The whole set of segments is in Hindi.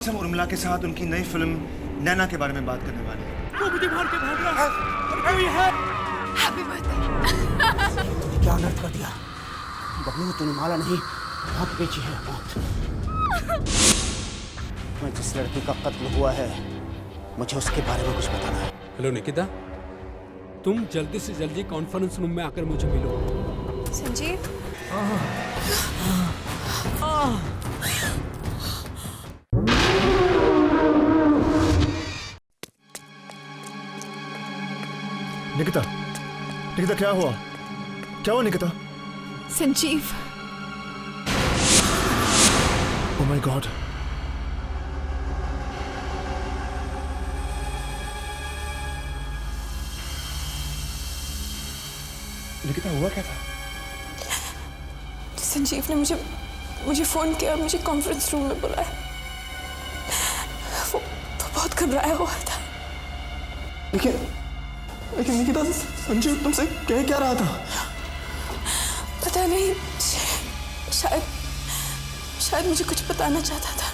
हम उर्मिला के साथ उनकी नई फिल्म नैना के बारे में बात करने वाले हैं। वो मुझे मार के भाग रहा है। कोई है? Happy birthday. क्या अनर्थ कर दिया बबलू, तूने माला नहीं मौत बेची है, मौत। मैं जिस लड़की का कत्ल हुआ है मुझे उसके बारे में कुछ बताना है। हेलो निकिता, तुम जल्दी से जल्दी कॉन्फ्रेंस रूम में आकर मुझे मिलो। संजीव, निकिता, निकिता क्या हुआ? क्या हुआ Nikita? Sanjeev, oh my God. Nikita हुआ क्या था? संजीव ने मुझे फोन किया और मुझे कॉन्फ्रेंस रूम में बुलाया। वो बहुत घबराया हुआ था। लेकिन निकिता, संजीव तुमसे कह क्या रहा था? पता नहीं, शायद मुझे कुछ बताना चाहता था,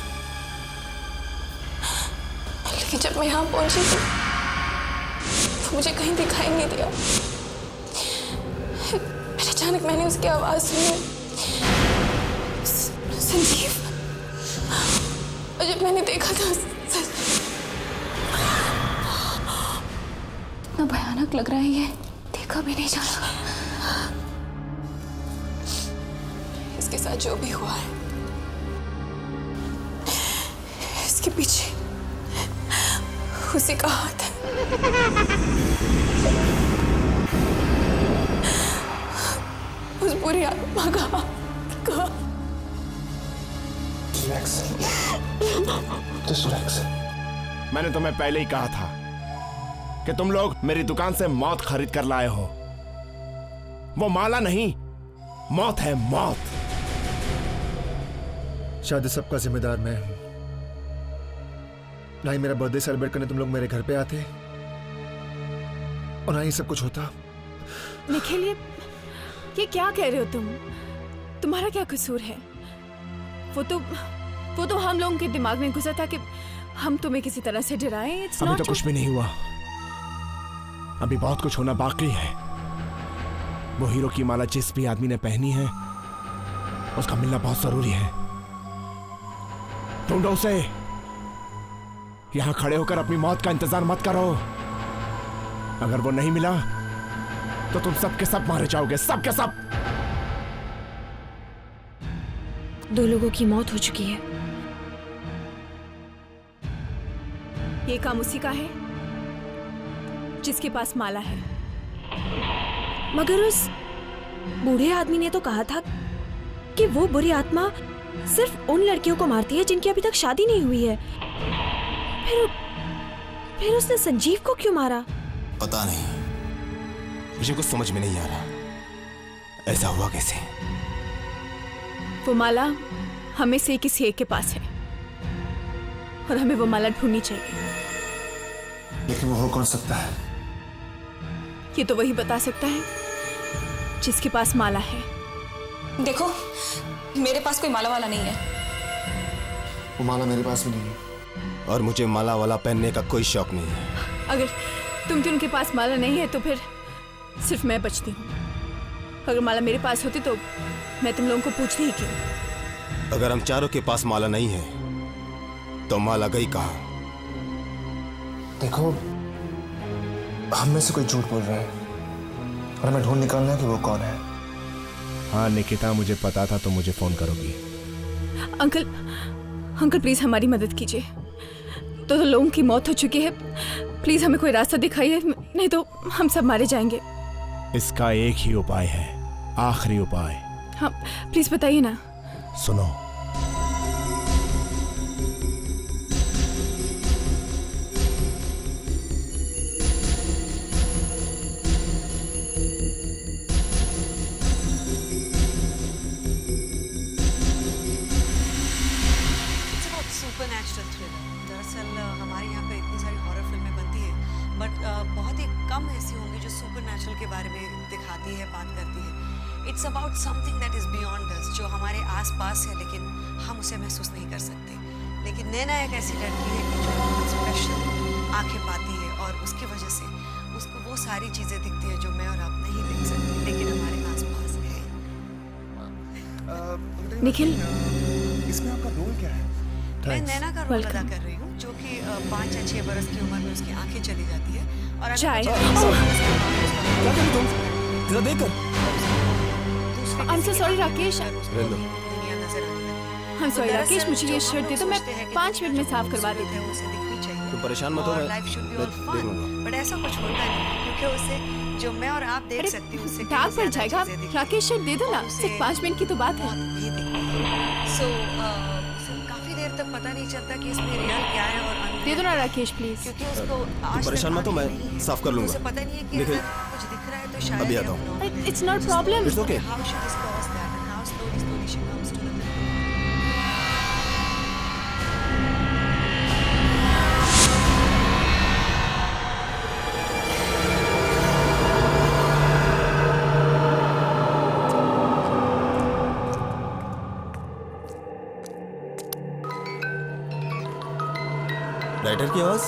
लेकिन जब मैं यहाँ पहुंची तो मुझे कहीं दिखाई नहीं दिया। फिर अचानक मैंने उसकी आवाज सुनी, संजीव। और जब मैंने देखा तो इतना भयानक लग रहा है, ये देखा भी नहीं जा रहा। इसके साथ जो भी हुआ है, इसके पीछे उसी का हाथ है। उस बुरी आत्मा का। रिलैक्स। मैंने तुम्हें पहले ही कहा था कि तुम लोग मेरी दुकान से मौत खरीद कर लाए हो। वो माला नहीं, मौत है, मौत। शायद इस सबका जिम्मेदार मैं हूं। ना ही मेरा बर्थडे सेलिब्रेट करने तुम लोग मेरे घर पे आते और ना ही सब कुछ होता। निखिल, ये क्या कह रहे हो तुम? तुम्हारा क्या कसूर है? वो तो हम लोगों के दिमाग में घुसा था कि हम तुम्हें किसी तरह से डराएं। अभी तो कुछ भी नहीं हुआ, अभी बहुत कुछ होना बाकी है। वो हीरो की माला जिस भी आदमी ने पहनी है उसका मिलना बहुत जरूरी है। ढूंढो उसे। यहां खड़े होकर अपनी मौत का इंतजार मत करो। अगर वो नहीं मिला तो तुम सब के सब मारे जाओगे, सब के सब। 2 लोगों की मौत हो चुकी है। ये काम उसी का है जिसके पास माला है। मगर उस बूढ़े आदमी ने तो कहा था कि वो बुरी आत्मा सिर्फ उन लड़कियों को मारती है जिनकी अभी तक शादी नहीं हुई है। फिर उसने संजीव को क्यों मारा? पता नहीं, मुझे कुछ समझ में नहीं आ रहा। ऐसा हुआ कैसे? वो माला हमें से किसी एक के पास है और हमें वो माला ढूंढनी चाहिए। लेकिन वो हो कौन सकता है? ये तो वही बता सकता है जिसके पास माला है। देखो, मेरे पास कोई माला वाला नहीं है। वो माला मेरे पास भी नहीं है। और मुझे माला वाला पहनने का कोई शौक नहीं है। अगर तुमके पास माला नहीं है तो फिर सिर्फ मैं बचती हूँ। अगर माला मेरे पास होती तो मैं तुम लोगों को पूछती ही क्यों। अगर हम चारों के पास माला नहीं है तो माला गई कहाँ? देखो, हम में से कोई झूठ बोल रहा है और हमें ढूंढ निकालना है कि वो कौन है। हाँ निकिता, मुझे पता था तुम मुझे फोन करोगी। अंकल प्लीज हमारी मदद कीजिए। तो लोगों की मौत हो चुकी है, प्लीज हमें कोई रास्ता दिखाइए, नहीं तो हम सब मारे जाएंगे। इसका एक ही उपाय है, आखिरी उपाय। हाँ प्लीज बताइए ना। सुनो। Supernatural thriller. दरअसल हमारे यहाँ पे इतनी सारी हॉरर फिल्में बनती है, बट बहुत ही कम ऐसी होंगी जो सुपरनैचुरल के बारे में दिखाती है, बात करती है। It's about something that is beyond अस, जो हमारे आसपास है लेकिन हम उसे महसूस नहीं कर सकते। लेकिन नैना एक ऐसी लड़की है कि जो बहुत स्पेशल आंखें पाती है और उसकी वजह से उसको वो सारी चीजें दिखती है जो मैं और आप नहीं देख सकते, लेकिन हमारे आसपास है। निखिल, इसमें आपका रोल क्या है? मैं नैना का रोल अदा कर रही हूँ, जो कि 5 या 6 बरस की उम्र में उसकी आंखें चली जाती है और अगर चाय। क्या करी तुम? जरा देख कर। I'm so sorry, Rakesh. दुनिया नजर आने लगती है। I'm sorry, तो राकेश, दरअसल मुझे ये जो शर्ट हम दे दो, लोग मैं सोचते हैं कि 5 मिनट में साफ करवा खूबसूरत देती है, हूँ। उसे दिखनी चाहिए। तुम परेशान मत हो, और मैं life should be all देख fun। लूंगा। बट ऐसा कुछ होता नहीं है, क्योंकि उसे जो मैं और आप देख सकती हूँ उससे कहीं दाग पड़ ज्यादा जाएगा। चीजें दिखती हैं। राकेश, शर्ट दे दो ना, और उसे सिर्फ 5 मिनट की तो बात है। मौत भी दिखती है। So, उसे काफी देर तक पता नहीं चलता कि इसमें रियल क्या है और unreal दे दो ना क्या है। राकेश, प्लीज। क्योंकि उसको आज तक परेशान मत हो, मैं आंखें नहीं हैं। साफ कर लूंगा। उसे पता नहीं है कि निखिल, अगर कुछ दिख रहा है तो शायद अभी ये आता हूँ। abnormal है। It's not problem. It's okay. How she just caused that and how slowly she comes to the middle. Lighter की आवाज?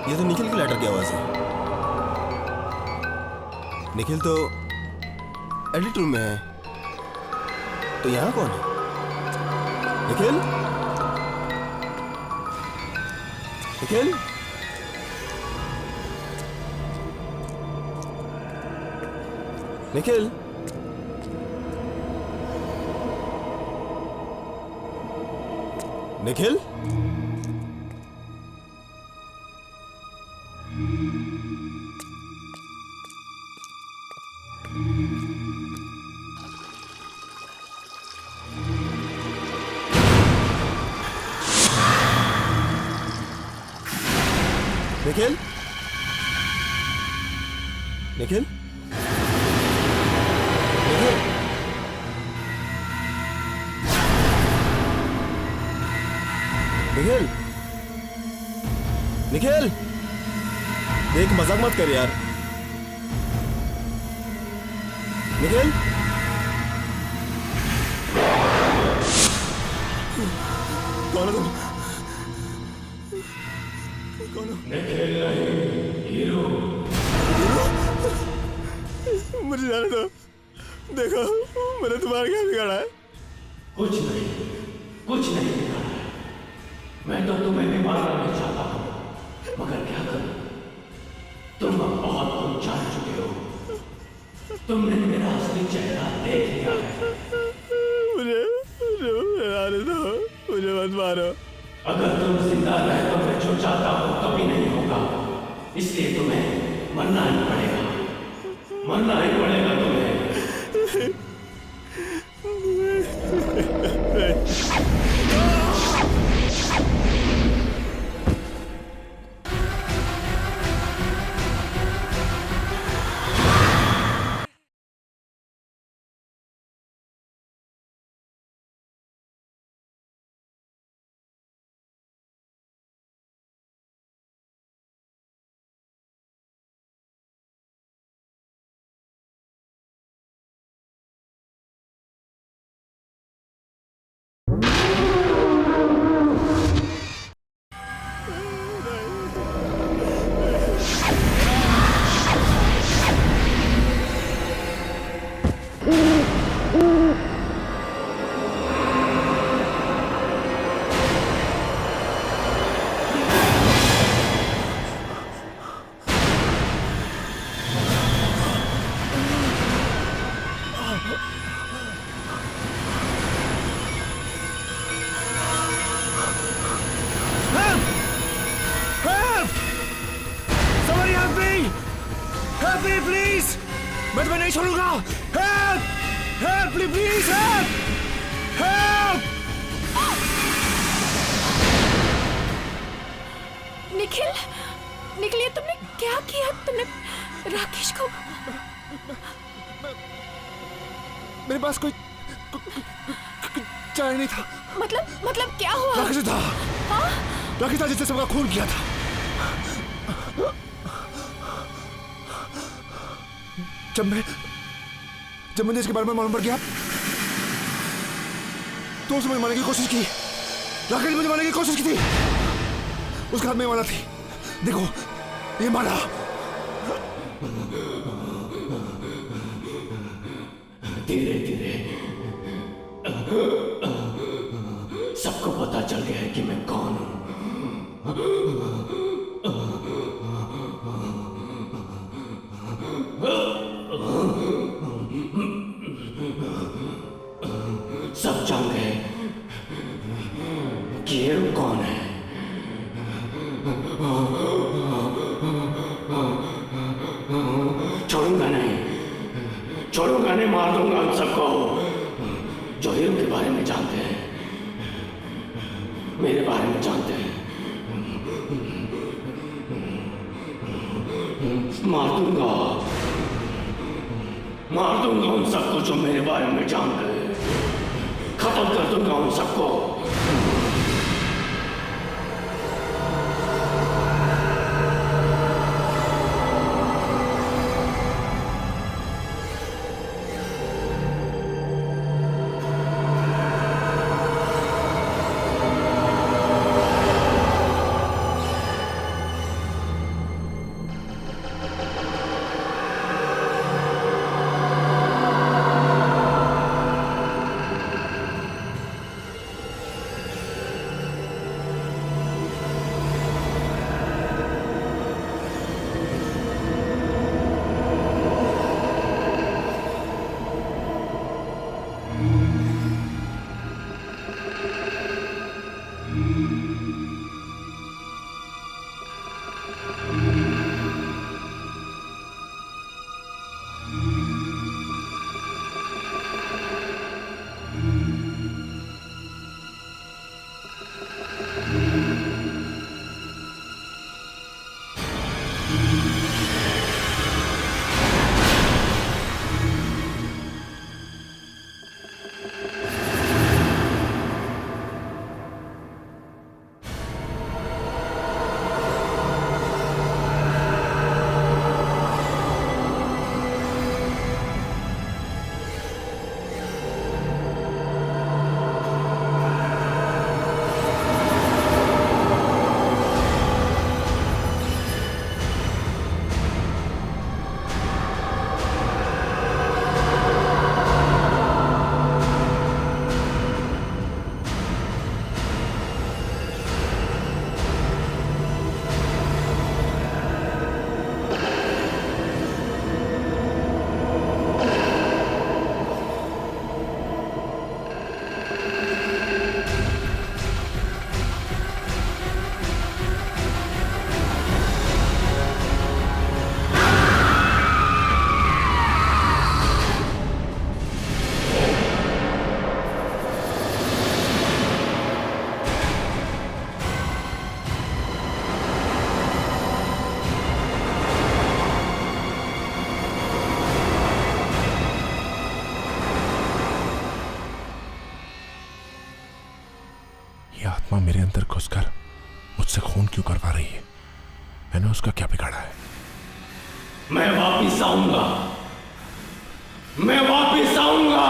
ये तो निखिल की लाइटर की आवाज है। निखिल तो एडिट रूम में है, तो यहाँ कौन है? निखिल? निखिल? निखिल? निखिल? निखिल? निखिल? निखिल? निखिल? निखिल? देख, मजाक मत कर यार। निखिल? कौन हो तुम? कौन हो? मुझे जाने दो। देखो, मैंने तुम्हारा क्या बिगाड़ा है? कुछ नहीं बिगाड़ा है। मैं तो तुम्हें भी मारना नहीं चाहता हूँ, मगर क्या करूं? तुम अब बहुत कुछ जान चुके हो। तुमने मेरा असली चेहरा देख लिया है। मुझे जाने दो, मुझे मत मारो। अगर तुम जिंदा रहे तो मैं जो चाहता हूँ कभी नहीं होगा, इसलिए तुम्हें मरना ही पड़ेगा। मरना ही पड़ेगा तुम्हें। Help me, please! मैं तुम्हें नहीं छोड़ूंगा! Help! Help me, please! Help! Help! Nikhil, Nikhil, ये तुमने क्या किया? तुमने राकेश को... मेरे पास कोई चाय नहीं था। मतलब क्या हुआ? राकेश था। हाँ? राकेश था जिससे सबका खून किया था। जब मैंने इसके बारे में मालूम पड़ गया तो उसने मुझे मारने की कोशिश की, राकेश ने मुझे मारने की कोशिश की थी। उसके हाथ में माला थी, देखो ये माला। धीरे धीरे सबको पता चल गया है कि मैं कौन हूं। सब जान गए कि ये कौन है। छोड़ूंगा नहीं, मार दूंगा उन सबको जो हीरो के बारे में जानते हैं, मेरे बारे में जानते हैं। मार दूंगा उन सबको जो मेरे बारे में जानते हैं। खत्म कर दूंगा उन सबको। आत्मा मेरे अंदर घुसकर मुझसे खून क्यों करवा रही है? मैंने उसका क्या बिगाड़ा है? मैं वापिस आऊंगा, मैं वापिस आऊंगा।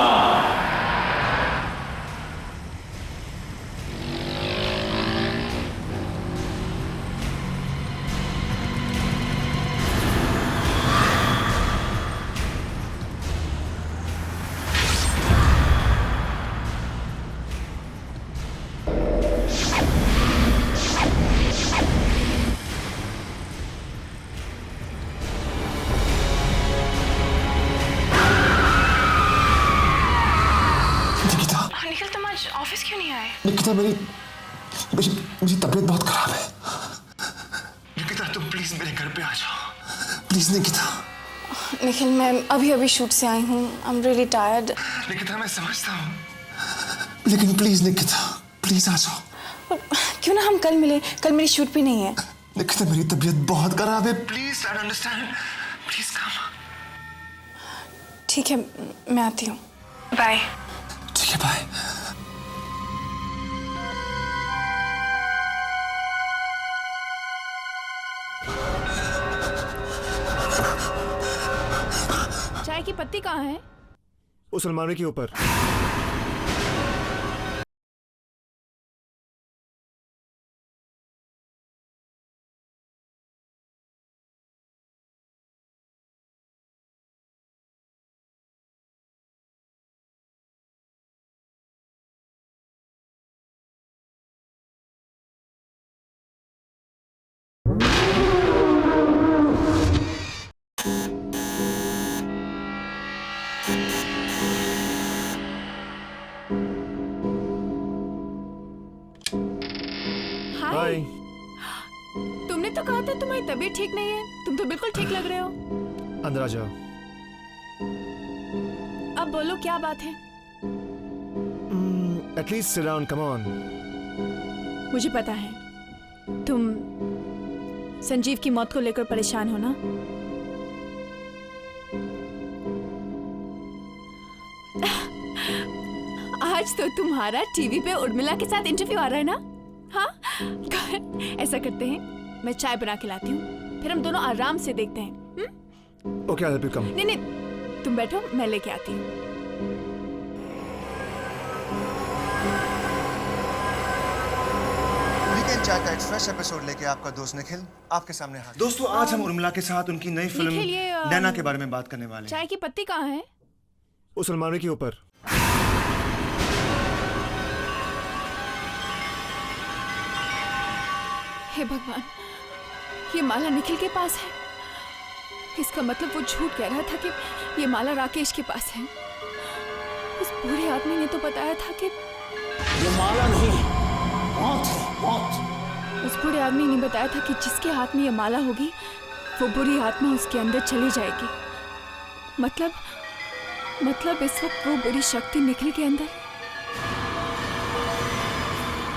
ऑफिस क्यों नहीं आए? निकिता मेरी तबीयत बहुत खराब है। निकिता तुम प्लीज मेरे घर पे आ जाओ, प्लीज निकिता। निखिल मैं अभी शूट से आई हूँ, I am really tired. Nikita मैं समझता हूँ, लेकिन प्लीज निकिता प्लीज आ जाओ। क्यों ना हम कल मिले, कल मेरी शूट भी नहीं है। निकिता मेरी तबीयत बहुत खराब है, please try to understand, please come. ठीक है मैं आती हूँ, बाय। ठीक है बाय। चाय की पत्ती कहाँ है? उस अलमारी के ऊपर। हाय। तुमने तो कहा था तुम्हारी तबीयत ठीक नहीं है, तुम तो बिल्कुल ठीक लग रहे हो। अंदर आ जाओ। अब बोलो क्या बात है? At least sit down, come on. मुझे पता है तुम संजीव की मौत को लेकर परेशान हो ना। आज तो तुम्हारा टीवी पे उर्मिला के साथ इंटरव्यू आ रहा है ना? हाँ ऐसा करते हैं, मैं चाय बना के लाती हूँ, फिर हम दोनों आराम से देखते हैं। Okay, I will come. नहीं नहीं, तुम बैठो, मैं लेके आती हूँ। वीकेंड चाय का एक फ्रेश एपिसोड लेके आपका दोस्त निखिल आपके सामने हाजिर। दोस्तों, आज हम उर्मिला के साथ उनकी नई फिल्म निखिल, ये, नैना के बारे में बात करने वाले हैं। चाय की पत्ती कहाँ है? उस अलमारी के ऊपर। हे भगवान, ये माला निखिल के पास है। इसका मतलब वो झूठ कह रहा था कि ये माला राकेश के पास है। उस बूढ़े आदमी ने तो बताया था कि ये माला नहीं, मौत है, मौत। उस बूढ़े आदमी ने बताया था कि जिसके हाथ में ये माला होगी वो बुरी आत्मा उसके अंदर चली जाएगी। मतलब इस वक्त वो बुरी शक्ति निखिल के अंदर।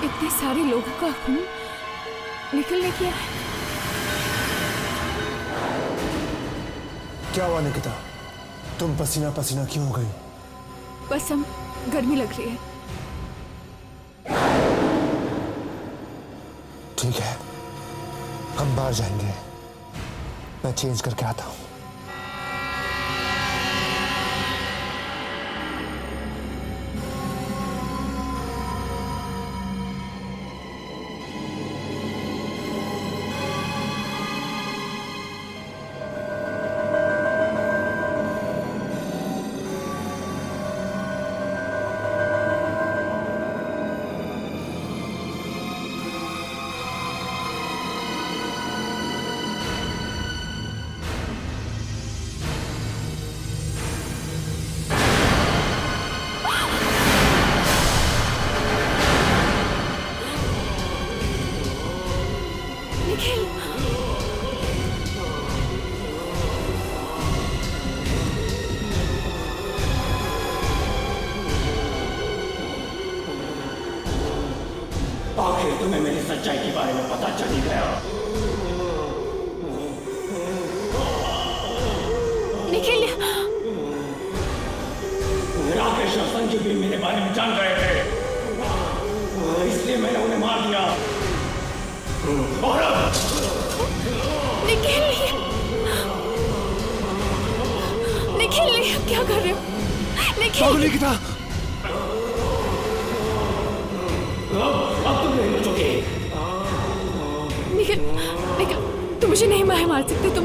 इतने सारे लोगों का खून निखिल ने किया है। क्या हुआ निकिता, तुम पसीना पसीना क्यों हो गई? बस हम गर्मी लग रही है। ठीक है, हम बाहर जाएंगे, मैं चेंज करके आता हूँ। आखिर तुम्हें मेरी सच्चाई के बारे में पता चल ही गया। निखिल, राकेश और संजीव भी मेरे बारे में जान रहे थे, इसलिए मैंने उन्हें मार दिया। और अब निखिल, क्या कर रहे हो? निकिता, अब तुम नहीं बचोगे। निखिल, तुम मुझे नहीं मार सकते। तुम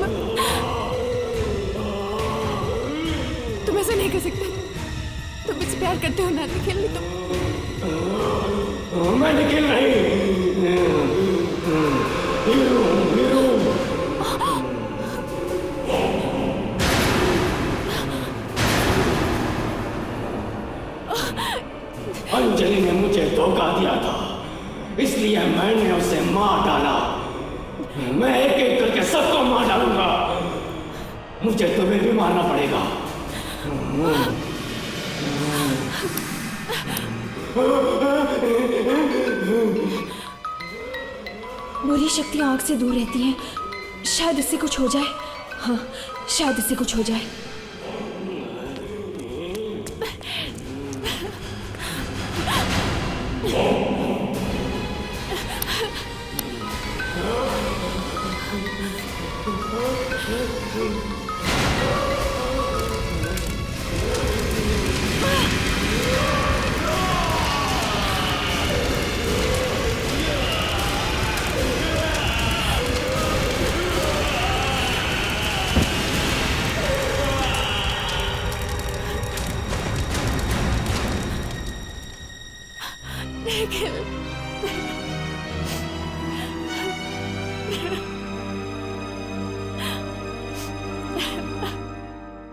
ऐसा नहीं कर सकते। तुम मुझसे प्यार करते हो ना निखिल? मैं निखिल नहीं, अंजलि ने मुझे धोखा दिया था, इसलिए मैंने उसे मार डाला। मैं एक एक करके सबको मार डालूंगा। मुझे तुम्हें भी मारना पड़ेगा। बुरी शक्तियां आग से दूर रहती हैं, शायद इससे कुछ हो जाए। हाँ, शायद इससे कुछ हो जाए। निखिल,